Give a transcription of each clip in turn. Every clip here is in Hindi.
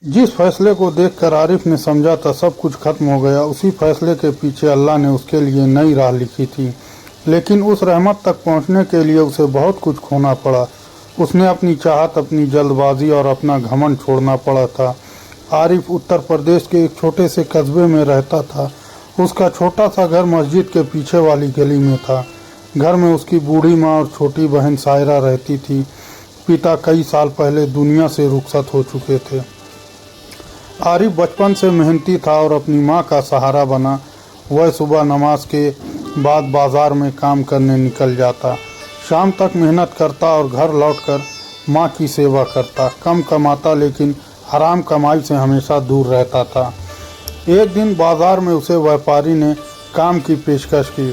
जिस फैसले को देखकर आरिफ ने समझा था सब कुछ खत्म हो गया, उसी फैसले के पीछे अल्लाह ने उसके लिए नई राह लिखी थी। लेकिन उस रहमत तक पहुंचने के लिए उसे बहुत कुछ खोना पड़ा। उसने अपनी चाहत, अपनी जल्दबाजी और अपना घमंड छोड़ना पड़ा था। आरिफ उत्तर प्रदेश के एक छोटे से कस्बे में रहता था। उसका छोटा सा घर मस्जिद के पीछे वाली गली में था। घर में उसकी बूढ़ी माँ और छोटी बहन सायरा रहती थी। पिता कई साल पहले दुनिया से रुखसत हो चुके थे। आरिफ बचपन से मेहनती था और अपनी माँ का सहारा बना। वह सुबह नमाज के बाद बाज़ार में काम करने निकल जाता। शाम तक मेहनत करता और घर लौटकर माँ की सेवा करता। कम कमाता लेकिन हराम कमाई से हमेशा दूर रहता था। एक दिन बाज़ार में उसे व्यापारी ने काम की पेशकश की।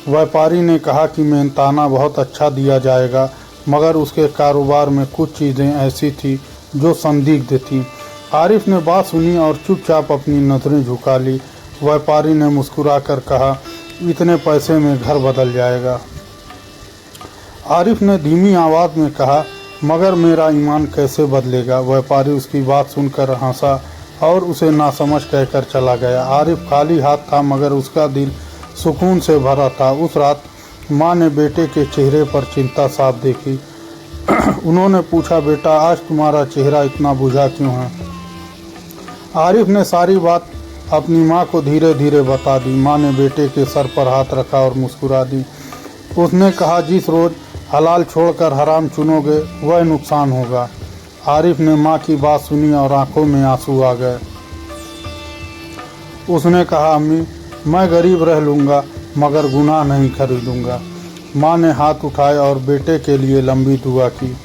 व्यापारी ने कहा कि मेहनताना बहुत अच्छा दिया जाएगा, मगर उसके कारोबार में कुछ चीज़ें ऐसी थी जो संदिग्ध थीं। आरिफ ने बात सुनी और चुपचाप अपनी नज़रें झुका ली। व्यापारी ने मुस्कुराकर कहा, इतने पैसे में घर बदल जाएगा। आरिफ ने धीमी आवाज़ में कहा, मगर मेरा ईमान कैसे बदलेगा। व्यापारी उसकी बात सुनकर हंसा और उसे नासमझ कहकर चला गया। आरिफ खाली हाथ था, मगर उसका दिल सुकून से भरा था। उस रात माँ ने बेटे के चेहरे पर चिंता साफ देखी। उन्होंने पूछा, बेटा आज तुम्हारा चेहरा इतना बुझा क्यों है। आरिफ ने सारी बात अपनी माँ को धीरे धीरे बता दी। माँ ने बेटे के सर पर हाथ रखा और मुस्कुरा दी। उसने कहा, जिस रोज़ हलाल छोड़कर हराम चुनोगे वह नुकसान होगा। आरिफ ने माँ की बात सुनी और आंखों में आंसू आ गए। उसने कहा, अम्मी मैं गरीब रह लूँगा मगर गुनाह नहीं खरीदूँगा। माँ ने हाथ उठाए और बेटे के लिए लंबी दुआ की।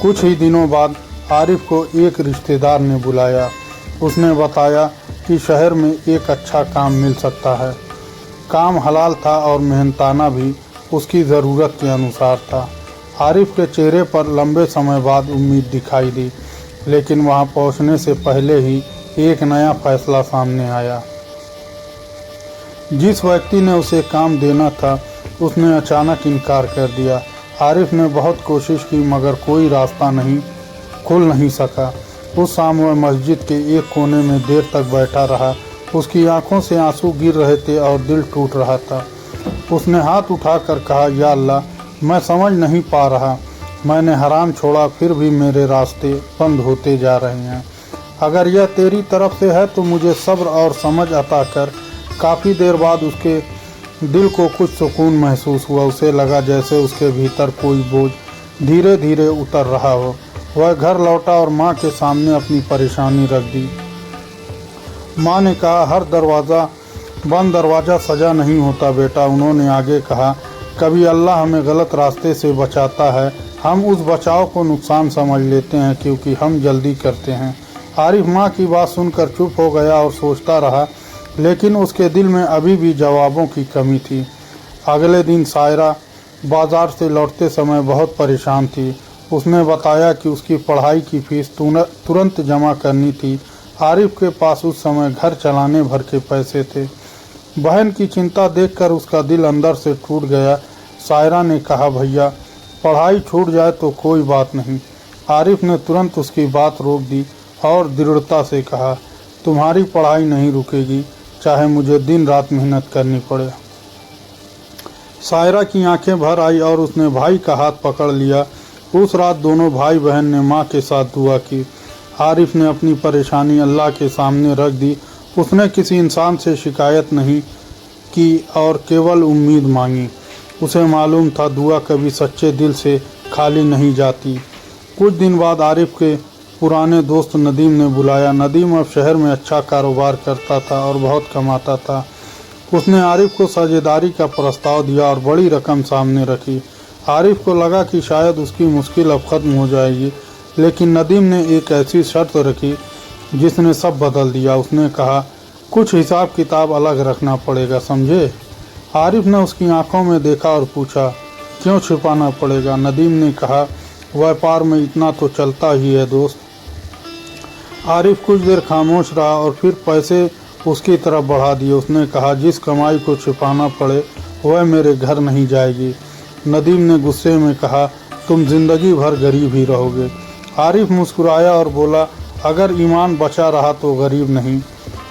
कुछ ही दिनों बाद आरिफ को एक रिश्तेदार ने बुलाया। उसने बताया कि शहर में एक अच्छा काम मिल सकता है। काम हलाल था और मेहनताना भी उसकी ज़रूरत के अनुसार था। आरिफ के चेहरे पर लंबे समय बाद उम्मीद दिखाई दी, लेकिन वहां पहुंचने से पहले ही एक नया फैसला सामने आया। जिस व्यक्ति ने उसे काम देना था उसने अचानक इनकार कर दिया। आरिफ ने बहुत कोशिश की मगर कोई रास्ता खुल नहीं सका। उस शाम वह मस्जिद के एक कोने में देर तक बैठा रहा। उसकी आंखों से आंसू गिर रहे थे और दिल टूट रहा था। उसने हाथ उठाकर कहा, या अल्लाह मैं समझ नहीं पा रहा। मैंने हराम छोड़ा फिर भी मेरे रास्ते बंद होते जा रहे हैं। अगर यह तेरी तरफ से है तो मुझे सब्र और समझ अता कर। काफ़ी देर बाद उसके दिल को कुछ सुकून महसूस हुआ। उसे लगा जैसे उसके भीतर कोई बोझ धीरे धीरे उतर रहा हो। वह घर लौटा और माँ के सामने अपनी परेशानी रख दी। माँ ने कहा, हर बंद दरवाज़ा सजा नहीं होता बेटा। उन्होंने आगे कहा, कभी अल्लाह हमें गलत रास्ते से बचाता है। हम उस बचाव को नुकसान समझ लेते हैं क्योंकि हम जल्दी करते हैं। आरिफ माँ की बात सुनकर चुप हो गया और सोचता रहा, लेकिन उसके दिल में अभी भी जवाबों की कमी थी। अगले दिन सायरा बाज़ार से लौटते समय बहुत परेशान थी। उसने बताया कि उसकी पढ़ाई की फीस तुरंत जमा करनी थी। आरिफ के पास उस समय घर चलाने भर के पैसे थे। बहन की चिंता देखकर उसका दिल अंदर से टूट गया। सायरा ने कहा, भैया पढ़ाई छूट जाए तो कोई बात नहीं। आरिफ ने तुरंत उसकी बात रोक दी और दृढ़ता से कहा, तुम्हारी पढ़ाई नहीं रुकेगी, चाहे मुझे दिन रात मेहनत करनी पड़े। सायरा की आंखें भर आई और उसने भाई का हाथ पकड़ लिया। उस रात दोनों भाई बहन ने माँ के साथ दुआ की। आरिफ ने अपनी परेशानी अल्लाह के सामने रख दी। उसने किसी इंसान से शिकायत नहीं की और केवल उम्मीद मांगी। उसे मालूम था दुआ कभी सच्चे दिल से खाली नहीं जाती। कुछ दिन बाद आरिफ के पुराने दोस्त नदीम ने बुलाया। नदीम अब शहर में अच्छा कारोबार करता था और बहुत कमाता था। उसने आरिफ को साझेदारी का प्रस्ताव दिया और बड़ी रकम सामने रखी। आरिफ को लगा कि शायद उसकी मुश्किल अब ख़त्म हो जाएगी, लेकिन नदीम ने एक ऐसी शर्त रखी जिसने सब बदल दिया। उसने कहा, कुछ हिसाब किताब अलग रखना पड़ेगा, समझे। आरिफ ने उसकी आंखों में देखा और पूछा, क्यों छुपाना पड़ेगा। नदीम ने कहा, व्यापार में इतना तो चलता ही है दोस्त। आरिफ कुछ देर खामोश रहा और फिर पैसे उसकी तरफ बढ़ा दिए। उसने कहा, जिस कमाई को छुपाना पड़े वह मेरे घर नहीं जाएगी। नदीम ने गुस्से में कहा, तुम जिंदगी भर गरीब ही रहोगे। आरिफ मुस्कुराया और बोला, अगर ईमान बचा रहा तो गरीब नहीं।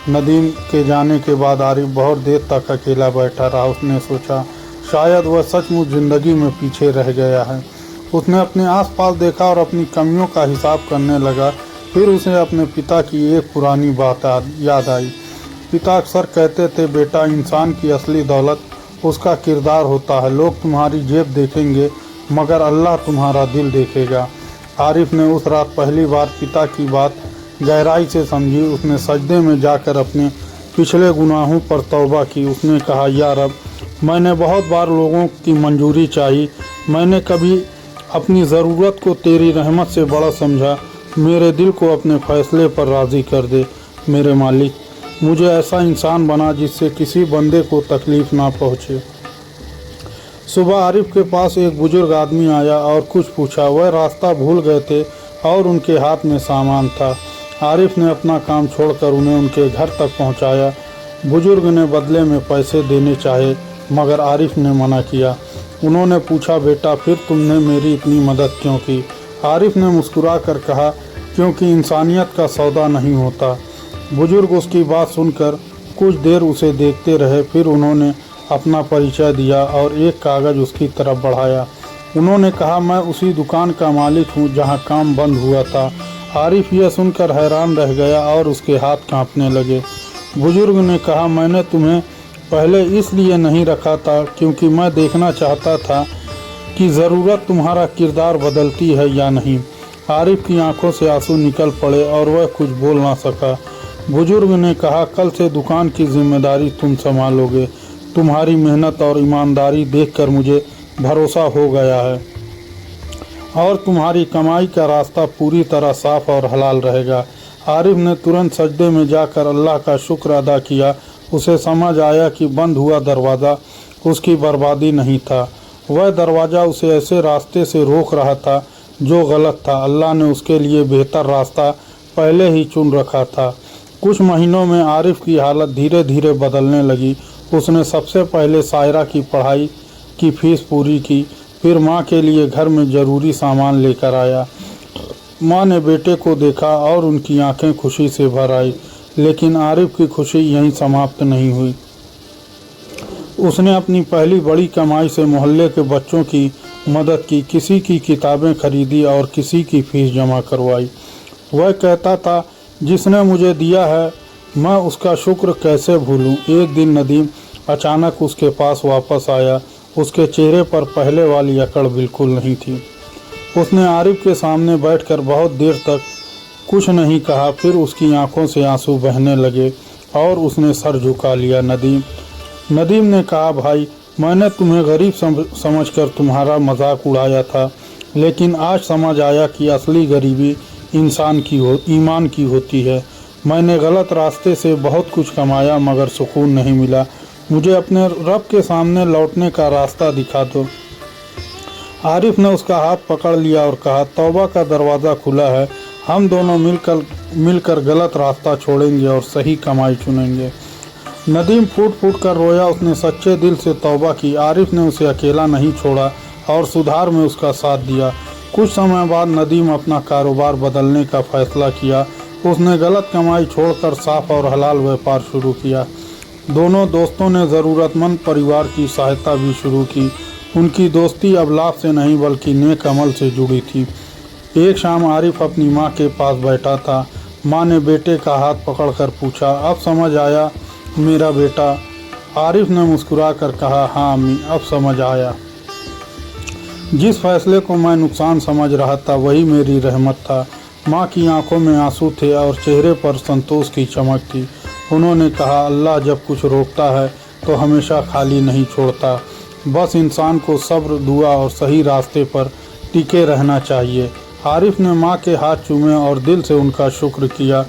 नदीम के जाने के बाद आरिफ बहुत देर तक अकेला बैठा रहा। उसने सोचा शायद वह सचमुच ज़िंदगी में पीछे रह गया है। उसने अपने आसपास देखा और अपनी कमियों का हिसाब करने लगा। फिर उसे अपने पिता की एक पुरानी बात याद आई। पिता अक्सर कहते थे, बेटा, इंसान की असली दौलत उसका किरदार होता है। लोग तुम्हारी जेब देखेंगे मगर अल्लाह तुम्हारा दिल देखेगा। आरिफ ने उस रात पहली बार पिता की बात गहराई से समझी। उसने सजदे में जाकर अपने पिछले गुनाहों पर तौबा की। उसने कहा, या रब, मैंने बहुत बार लोगों की मंजूरी चाही। मैंने कभी अपनी ज़रूरत को तेरी रहमत से बड़ा समझा। मेरे दिल को अपने फ़ैसले पर राज़ी कर दे। मेरे मालिक, मुझे ऐसा इंसान बना जिससे किसी बंदे को तकलीफ़ ना पहुँचे। सुबह आरिफ के पास एक बुजुर्ग आदमी आया और कुछ पूछा। वह रास्ता भूल गए थे और उनके हाथ में सामान था। आरिफ ने अपना काम छोड़कर उन्हें उनके घर तक पहुंचाया। बुजुर्ग ने बदले में पैसे देने चाहे मगर आरिफ ने मना किया। उन्होंने पूछा, बेटा, फिर तुमने मेरी इतनी मदद क्यों की? आरिफ ने मुस्कुरा कर कहा, क्योंकि इंसानियत का सौदा नहीं होता। बुजुर्ग उसकी बात सुनकर कुछ देर उसे देखते रहे। फिर उन्होंने अपना परिचय दिया और एक कागज़ उसकी तरफ बढ़ाया। उन्होंने कहा, मैं उसी दुकान का मालिक हूँ जहाँ काम बंद हुआ था। आरिफ यह सुनकर हैरान रह गया और उसके हाथ कांपने लगे। बुजुर्ग ने कहा, मैंने तुम्हें पहले इसलिए नहीं रखा था क्योंकि मैं देखना चाहता था कि ज़रूरत तुम्हारा किरदार बदलती है या नहीं। आरिफ की आंखों से आंसू निकल पड़े और वह कुछ बोल ना सका। बुजुर्ग ने कहा, कल से दुकान की जिम्मेदारी तुम संभालोगे। तुम्हारी मेहनत और ईमानदारी देखकर मुझे भरोसा हो गया है और तुम्हारी कमाई का रास्ता पूरी तरह साफ और हलाल रहेगा। आरिफ ने तुरंत सजदे में जाकर अल्लाह का शुक्र अदा किया। उसे समझ आया कि बंद हुआ दरवाज़ा उसकी बर्बादी नहीं था। वह दरवाज़ा उसे ऐसे रास्ते से रोक रहा था जो गलत था। अल्लाह ने उसके लिए बेहतर रास्ता पहले ही चुन रखा था। कुछ महीनों में आरिफ की हालत धीरे धीरे बदलने लगी। उसने सबसे पहले सायरा की पढ़ाई की फीस पूरी की। फिर माँ के लिए घर में ज़रूरी सामान लेकर आया। माँ ने बेटे को देखा और उनकी आंखें खुशी से भर आई। लेकिन आरिफ की खुशी यहीं समाप्त नहीं हुई। उसने अपनी पहली बड़ी कमाई से मोहल्ले के बच्चों की मदद की। किसी की किताबें खरीदी और किसी की फीस जमा करवाई। वह कहता था, जिसने मुझे दिया है मैं उसका शुक्र कैसे भूलूं। एक दिन नदीम अचानक उसके पास वापस आया। उसके चेहरे पर पहले वाली अकड़ बिल्कुल नहीं थी। उसने आरिफ के सामने बैठकर बहुत देर तक कुछ नहीं कहा। फिर उसकी आंखों से आंसू बहने लगे और उसने सर झुका लिया। नदीम ने कहा, भाई, मैंने तुम्हें गरीब समझकर तुम्हारा मजाक उड़ाया था, लेकिन आज समझ आया कि असली गरीबी ईमान की होती है। मैंने गलत रास्ते से बहुत कुछ कमाया मगर सुकून नहीं मिला। मुझे अपने रब के सामने लौटने का रास्ता दिखा दो। आरिफ ने उसका हाथ पकड़ लिया और कहा, तौबा का दरवाज़ा खुला है। हम दोनों मिलकर गलत रास्ता छोड़ेंगे और सही कमाई चुनेंगे। नदीम फूट फूट कर रोया। उसने सच्चे दिल से तौबा की। आरिफ ने उसे अकेला नहीं छोड़ा और सुधार में उसका साथ दिया। कुछ समय बाद नदीम अपना कारोबार बदलने का फैसला किया। उसने गलत कमाई छोड़कर साफ और हलाल व्यापार शुरू किया। दोनों दोस्तों ने ज़रूरतमंद परिवार की सहायता भी शुरू की। उनकी दोस्ती अब लाभ से नहीं बल्कि नेक अमल से जुड़ी थी। एक शाम आरिफ अपनी माँ के पास बैठा था। माँ ने बेटे का हाथ पकड़कर पूछा, अब समझ आया मेरा बेटा? आरिफ ने मुस्कुरा कर कहा, हाँ अम्मी, अब समझ आया। जिस फैसले को मैं नुकसान समझ रहा था वही मेरी रहमत था। माँ की आंखों में आंसू थे और चेहरे पर संतोष की चमक थी। उन्होंने कहा, अल्लाह जब कुछ रोकता है तो हमेशा खाली नहीं छोड़ता। बस इंसान को सब्र, दुआ और सही रास्ते पर टिके रहना चाहिए। आरिफ ने माँ के हाथ चूमे और दिल से उनका शुक्र किया।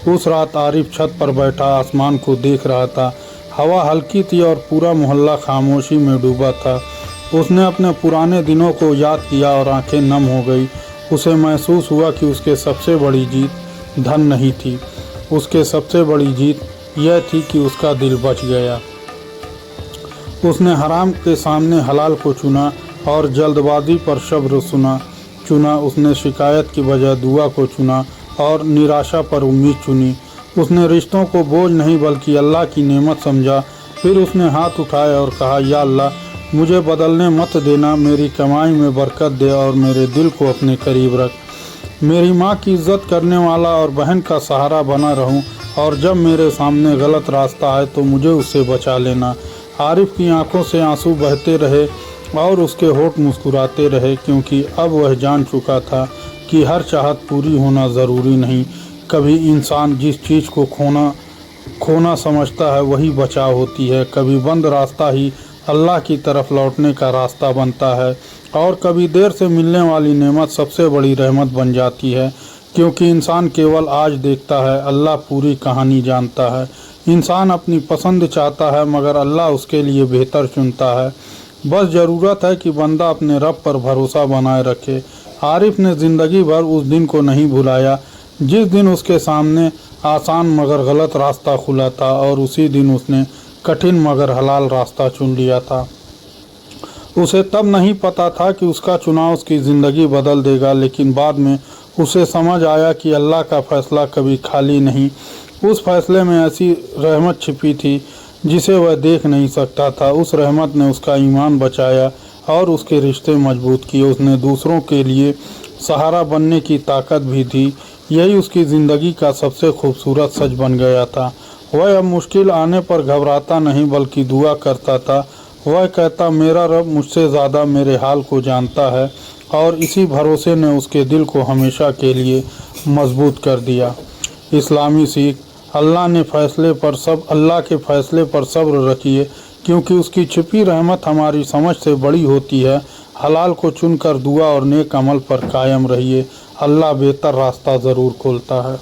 उस रात आरिफ छत पर बैठा आसमान को देख रहा था। हवा हल्की थी और पूरा मोहल्ला खामोशी में डूबा था। उसने अपने पुराने दिनों को याद किया और आंखें नम हो गई। उसे महसूस हुआ कि उसके सबसे बड़ी जीत धन नहीं थी। उसके सबसे बड़ी जीत यह थी कि उसका दिल बच गया। उसने हराम के सामने हलाल को चुना और जल्दबाजी पर सब्र चुना। उसने शिकायत की बजाय दुआ को चुना और निराशा पर उम्मीद चुनी। उसने रिश्तों को बोझ नहीं बल्कि अल्लाह की नेमत समझा। फिर उसने हाथ उठाए और कहा, या अल्लाह, मुझे बदलने मत देना, मेरी कमाई में बरकत दे और मेरे दिल को अपने करीब रख। मेरी माँ की इज्जत करने वाला और बहन का सहारा बना रहूं, और जब मेरे सामने गलत रास्ता आए तो मुझे उससे बचा लेना। आरिफ की आंखों से आंसू बहते रहे और उसके होंठ मुस्कुराते रहे, क्योंकि अब वह जान चुका था कि हर चाहत पूरी होना ज़रूरी नहीं। कभी इंसान जिस चीज़ को खोना समझता है वही बचाव होती है। कभी बंद रास्ता ही अल्लाह की तरफ लौटने का रास्ता बनता है, और कभी देर से मिलने वाली नेमत सबसे बड़ी रहमत बन जाती है, क्योंकि इंसान केवल आज देखता है, अल्लाह पूरी कहानी जानता है। इंसान अपनी पसंद चाहता है मगर अल्लाह उसके लिए बेहतर चुनता है। बस ज़रूरत है कि बंदा अपने रब पर भरोसा बनाए रखे। आरिफ ने ज़िंदगी भर उस दिन को नहीं भुलाया जिस दिन उसके सामने आसान मगर गलत रास्ता खुला था, और उसी दिन उसने कठिन मगर हलाल रास्ता चुन लिया था। उसे तब नहीं पता था कि उसका चुनाव उसकी ज़िंदगी बदल देगा, लेकिन बाद में उसे समझ आया कि अल्लाह का फ़ैसला कभी खाली नहीं। उस फैसले में ऐसी रहमत छिपी थी जिसे वह देख नहीं सकता था। उस रहमत ने उसका ईमान बचाया और उसके रिश्ते मजबूत किए। उसने दूसरों के लिए सहारा बनने की ताकत भी दी। यही उसकी ज़िंदगी का सबसे खूबसूरत सच बन गया था। वह अब मुश्किल आने पर घबराता नहीं बल्कि दुआ करता था। वह कहता, मेरा रब मुझसे ज़्यादा मेरे हाल को जानता है, और इसी भरोसे ने उसके दिल को हमेशा के लिए मजबूत कर दिया। इस्लामी सीख: अल्लाह के फ़ैसले पर सब्र रखिए, क्योंकि उसकी छिपी रहमत हमारी समझ से बड़ी होती है। हलाल को चुनकर दुआ और नेक अमल पर कायम रहिए। अल्लाह बेहतर रास्ता ज़रूर खोलता है।